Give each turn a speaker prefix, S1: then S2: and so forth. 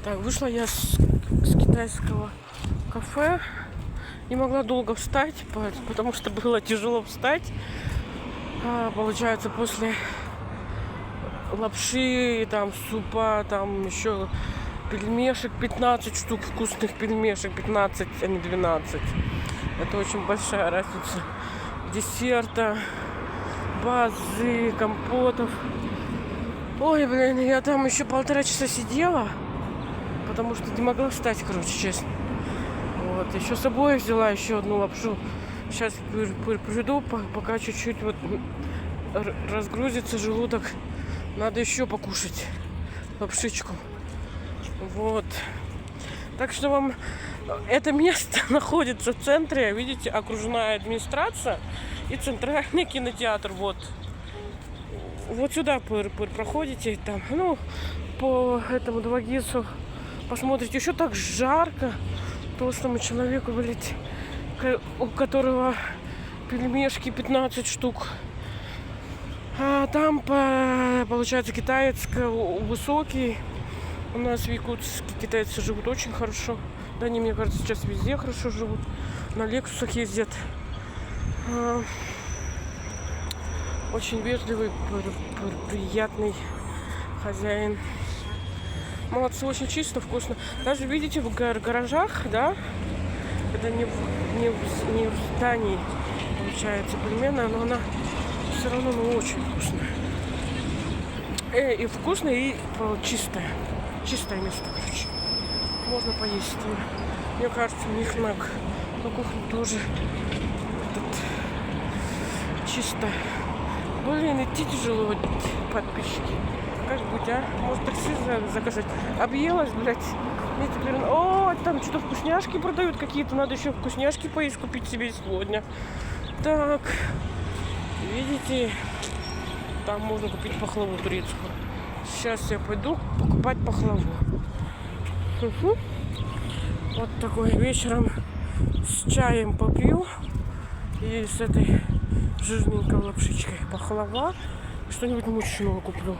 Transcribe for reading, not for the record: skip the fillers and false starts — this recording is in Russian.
S1: Так, вышла я с китайского кафе. Не могла долго встать, потому что было тяжело встать. Получается, после лапши, там, супа, там еще пельмешек 15 штук, вкусных пельмешек 15, а не 12. Это очень большая разница. Десерта, базы, компотов. Ой, блин, я там еще 1,5 часа сидела, потому что не могла встать, короче, честно. Вот, еще с собой взяла еще одну лапшу. Сейчас приду, пока чуть-чуть вот разгрузится желудок. Надо еще покушать лапшичку. Вот. Так что вам это место находится в центре. Видите, окружная администрация и центральный кинотеатр. Вот. Вот сюда проходите. Там, ну, по этому Двагису посмотрите. Еще так жарко. Толстому человеку, блядь, у которого пельмешки 15 штук. А там, получается, китаец высокий. У нас в Якутске китайцы живут очень хорошо. Да, они, мне кажется, сейчас везде хорошо живут. На Лексусах ездят. Очень вежливый, приятный хозяин. Молодцы, очень чисто, вкусно. Даже, видите, в гаражах, да, это не в здании, получается, пельменная, но она все равно очень вкусная. И вкусная, и чистая. Чистое место, короче. Можно поесть. Мне кажется, у них на кухне тоже чисто. Блин, идти тяжело, подписчики. Как быть, а? Может, такси заказать? Объелась, блядь. Мне теперь... О, там что-то вкусняшки продают какие-то. Надо еще вкусняшки поесть, купить себе сегодня. Так. Видите? Там можно купить пахлаву турецкую. Сейчас я пойду покупать пахлаву. Угу. Вот такой вечером с чаем попью. И с этой жирненькой лапшичкой пахлава. Что-нибудь мучного куплю.